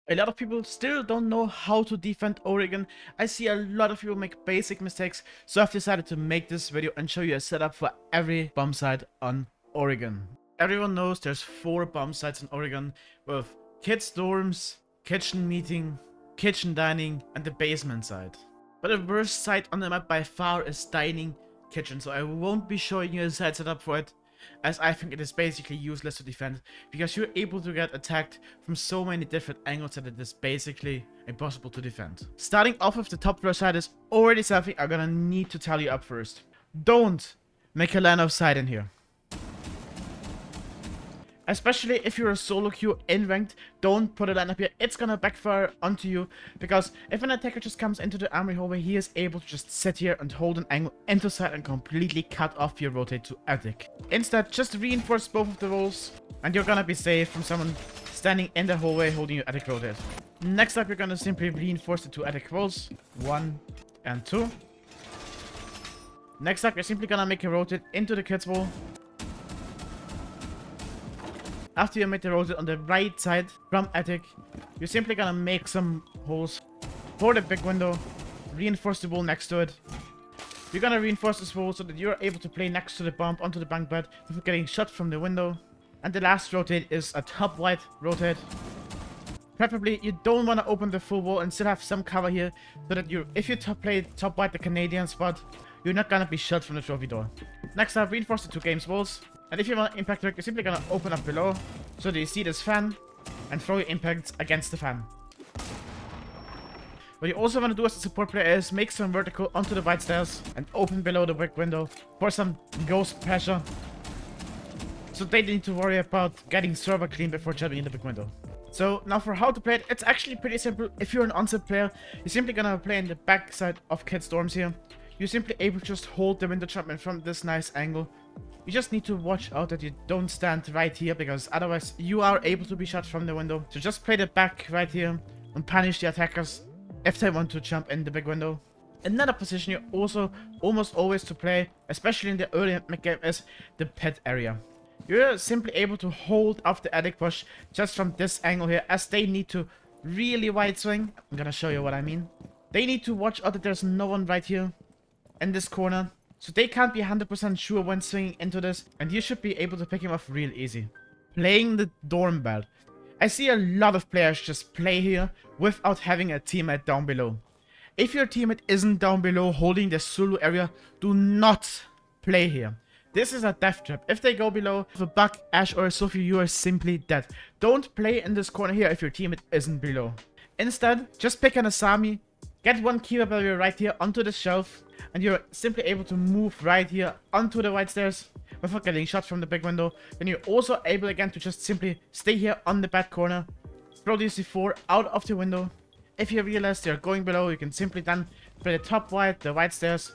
A lot of people still don't know how to defend Oregon. I see a lot of people make basic mistakes, so I've decided to make this video and show you a setup for every bomb site on Oregon. Everyone knows there's 4 bomb sites in Oregon with kids' dorms, kitchen meeting, kitchen dining, and the basement site. But the worst site on the map by far is dining kitchen, so I won't be showing you a site setup for it, as I think it is basically useless to defend, because you're able to get attacked from so many different angles that it is basically impossible to defend. Starting off with the top floor side is already something I'm gonna need to tell you up first. Don't make a line of sight in here. Especially if you're a solo queue in ranked, don't put a line up here. It's gonna backfire onto you, because if an attacker just comes into the armory hallway, he is able to just sit here and hold an angle into sight and completely cut off your rotate to attic. Instead, just reinforce both of the walls, and you're gonna be safe from someone standing in the hallway holding your attic rotate. Next up, you're gonna simply reinforce the 2 attic walls, 1 and 2. Next up, you're simply gonna make a rotate into the kids wall. After you made the rotate on the right side from attic, you're simply gonna make some holes for the big window, reinforce the wall next to it. You're gonna reinforce this wall so that you're able to play next to the bomb onto the bunk bed without getting shot from the window. And the last rotate is a top white rotate. Preferably, you don't want to open the full wall and still have some cover here, so that if you play top white, the Canadian spot, you're not gonna be shot from the trophy door. Next up, reinforce the 2 games walls. And if you want impact work, you're simply gonna open up below so that you see this fan and throw your impacts against the fan. What you also want to do as a support player is make some vertical onto the white stairs and open below the brick window for some ghost pressure, so they need to worry about getting server clean before jumping in the big window. So now for how to play it, it's actually pretty simple. If you're an onset player, you're simply gonna play in the back side of kids' dorms here. You're simply able to just hold the window jump from this nice angle. You just need to watch out that you don't stand right here, because otherwise you are able to be shot from the window. So just play the back right here and punish the attackers if they want to jump in the big window. Another position you also almost always to play, especially in the early mid-game, is the pit area. You're simply able to hold off the attic push just from this angle here, as they need to really wide swing. I'm gonna show you what I mean. They need to watch out that there's no one right here in this corner, so they can't be 100% sure when swinging into this, and you should be able to pick him off real easy. Playing the dorm belt. I see a lot of players just play here without having a teammate down below. If your teammate isn't down below holding the solo area, do not play here. This is a death trap. If they go below with a Buck, Ash, or a Sophie, you are simply dead. Don't play in this corner here if your teammate isn't below. Instead, just pick an Asami, get one keeper barrier right here onto the shelf, and you're simply able to move right here onto the white stairs without getting shot from the big window. Then you're also able again to just simply stay here on the back corner, throw the C4 out of the window. If you realize they're going below, you can simply then play the top white, the white stairs,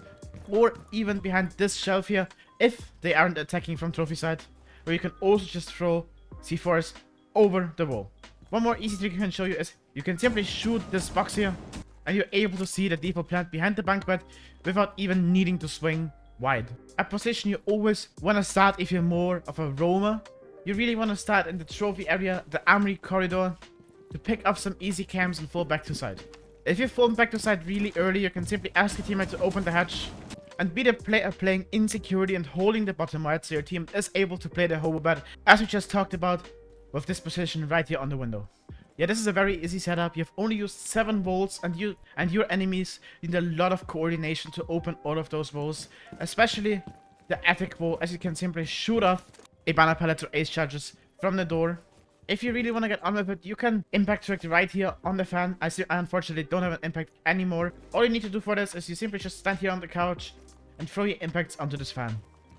or even behind this shelf here if they aren't attacking from trophy side, where you can also just throw C4s over the wall. One more easy trick I can show you is you can simply shoot this box here, and you're able to see the default plant behind the bunk bed without even needing to swing wide. A position you always want to start if you're more of a roamer. You really want to start in the trophy area, the armory corridor, to pick up some easy cams and fall back to side. If you fall back to side really early, you can simply ask your teammate to open the hatch and be the player playing in security and holding the bottom right, so your team is able to play the hobo bed, as we just talked about with this position right here on the window. Yeah, this is a very easy setup. You've only used 7 walls, and your enemies need a lot of coordination to open all of those walls, especially the attic wall, as you can simply shoot off a banner pallet or ace charges from the door. If you really want to get on with it, you can impact direct right here on the fan. I unfortunately don't have an impact anymore. All you need to do for this is you simply just stand here on the couch and throw your impacts onto this fan.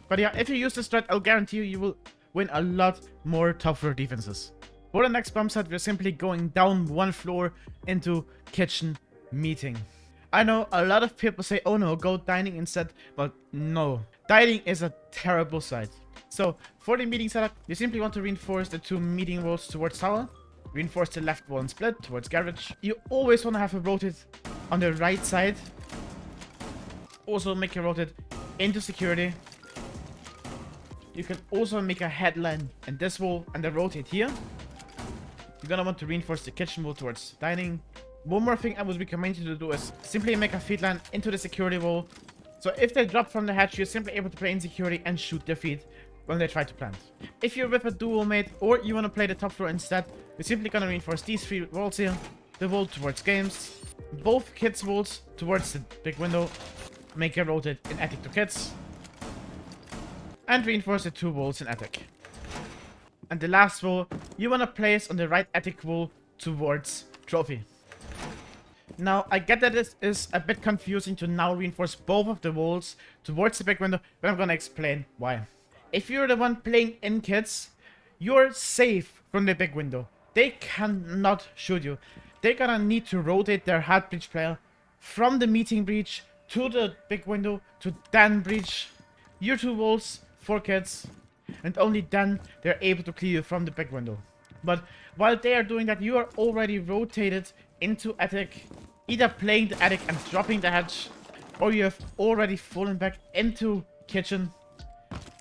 But yeah, if you use this strat, I'll guarantee you will win a lot more top floor defenses. For the next bomb site, we're simply going down 1 floor into kitchen meeting. I know a lot of people say, oh no, go dining instead, but no. Dining is a terrible site. So for the meeting setup, you simply want to reinforce the 2 meeting walls towards tower, reinforce the left wall and split towards garage. You always want to have a rotate on the right side. Also make a rotate into security. You can also make a headline in this wall and a rotate here. you're gonna want to reinforce the kitchen wall towards dining. One more thing I would recommend you to do is simply make a feed line into the security wall. So if they drop from the hatch, you're simply able to play in security and shoot their feet when they try to plant. If you're with a dual mate or you want to play the top floor instead, you're simply gonna reinforce these 3 walls here. The wall towards games, both kids' walls towards the big window, make a rotate in attic to kids, and reinforce the 2 walls in attic. And the last wall, you want to place on the right attic wall towards trophy. Now, I get that this is a bit confusing to now reinforce both of the walls towards the big window, but I'm gonna explain why. If you're the one playing in kids, you're safe from the big window. They cannot shoot you. They're gonna need to rotate their hard breach player from the meeting breach to the big window to then breach your 2 walls for kids, and only then they're able to clear you from the big window. But while they are doing that, you are already rotated into attic, either playing the attic and dropping the hatch, or you have already fallen back into kitchen,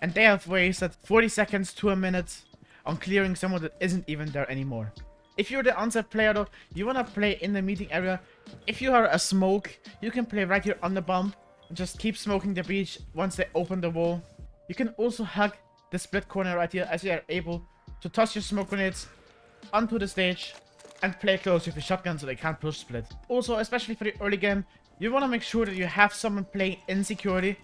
and they have wasted 40 seconds to a minute on clearing someone that isn't even there anymore. If you're the onset player though, you wanna play in the meeting area. If you are a smoke, you can play right here on the bomb and just keep smoking the breach once they open the wall. You can also hug the split corner right here as you are able to toss your smoke grenades onto the stage and play close with your shotgun so they can't push split. Also, especially for the early game, you want to make sure that you have someone playing in security,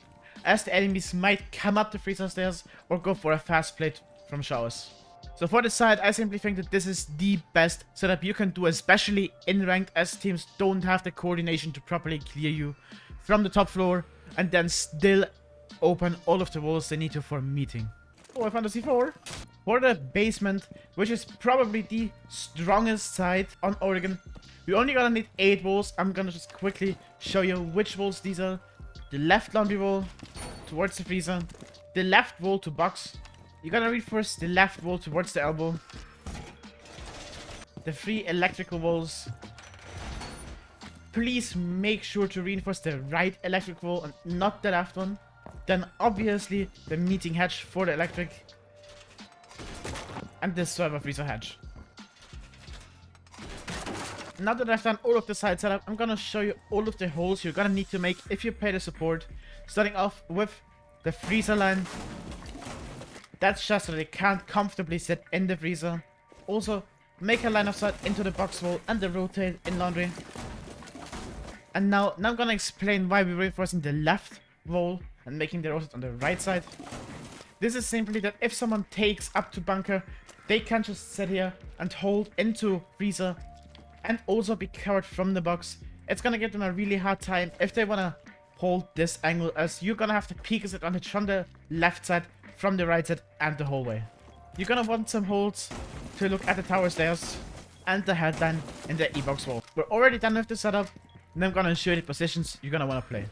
as the enemies might come up the freezer stairs or go for a fast play from showers. So for this side, I simply think that this is the best setup you can do, especially in ranked, as teams don't have the coordination to properly clear you from the top floor and then still open all of the walls they need to for meeting. Oh, I found a C4. For the basement, which is probably the strongest side on Oregon, we're only gonna need 8 walls. I'm gonna just quickly show you which walls these are. The left laundry wall towards the freezer, the left wall to box. You're gonna reinforce the left wall towards the elbow, the 3 electrical walls. Please make sure to reinforce the right electric wall and not the left one. Then obviously the meeting hatch for the electric, and this server freezer hatch. Now that I've done all of the side setup, I'm gonna show you all of the holes you're gonna need to make if you play the support. Starting off with the freezer line. That's just so they can't comfortably sit in the freezer. Also, make a line of sight into the box wall and the rotate in laundry. And now I'm gonna explain why we're reinforcing the left wall and making the rotate on the right side. This is simply that if someone takes up to bunker, they can just sit here and hold into freezer and also be covered from the box. It's gonna give them a really hard time if they wanna hold this angle, as you're gonna have to peek at it from the left side, from the right side, and the hallway. You're gonna want some holes to look at the tower stairs and the headline in the E-box wall. We're already done with the setup, and I'm gonna show you the positions you're gonna wanna play.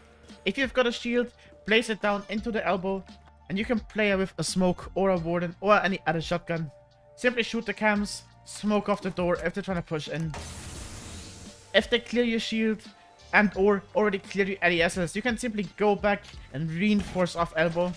If you've got a shield, place it down into the elbow, and you can play with a smoke or a warden or any other shotgun. Simply shoot the cams, smoke off the door if they're trying to push in. If they clear your shield and or already clear your LESs, you can simply go back and reinforce off elbow.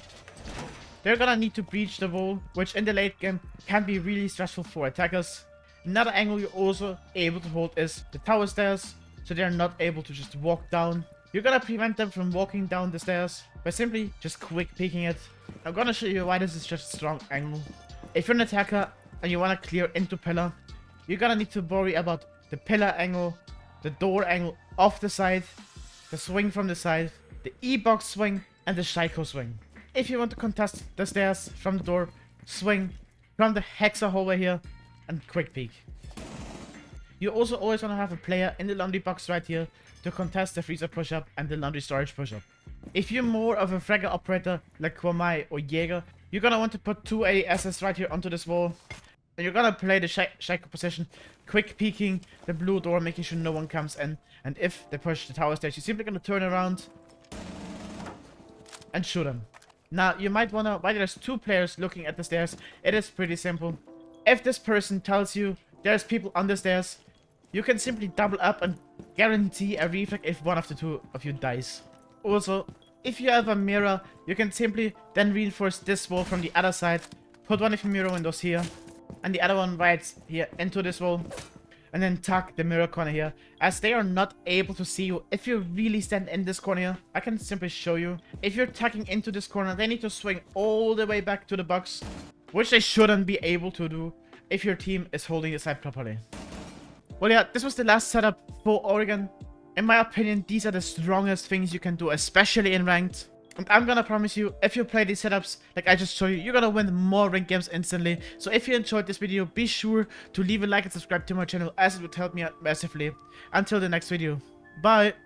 They're gonna need to breach the wall, which in the late game can be really stressful for attackers. Another angle you're also able to hold is the tower stairs, so they're not able to just walk down. You're gonna prevent them from walking down the stairs by simply just quick peeking it. I'm gonna show you why this is just a strong angle. If you're an attacker and you wanna clear into pillar, you're gonna need to worry about the pillar angle, the door angle off the side, the swing from the side, the E-box swing, and the Shaiko swing. If you want to contest the stairs from the door, swing from the hexa hallway here and quick peek. You also always want to have a player in the laundry box right here to contest the freezer push-up and the laundry storage push-up. If you're more of a fragger operator like Kwamai or Jaeger, you're gonna want to put 2 AESs right here onto this wall. And you're gonna play the Shaiko position, quick peeking the blue door, making sure no one comes in. And if they push the tower stairs, you're simply gonna turn around and shoot them. Now, you might wonder why there's 2 players looking at the stairs. It is pretty simple. If this person tells you there's people on the stairs, you can simply double up and guarantee a reflect if one of the 2 of you dies. Also, if you have a mirror, you can simply then reinforce this wall from the other side, put one of your mirror windows here, and the other one right here into this wall. And then tuck the mirror corner here, as they are not able to see you if you really stand in this corner here. I can simply show you. If you're tucking into this corner, they need to swing all the way back to the box, which they shouldn't be able to do if your team is holding the side properly. Well, yeah, this was the last setup for Oregon. In my opinion, these are the strongest things you can do, especially in ranked. And I'm gonna promise you, if you play these setups like I just showed you, you're gonna win more ranked games instantly. So if you enjoyed this video, be sure to leave a like and subscribe to my channel, as it would help me out massively. Until the next video, bye!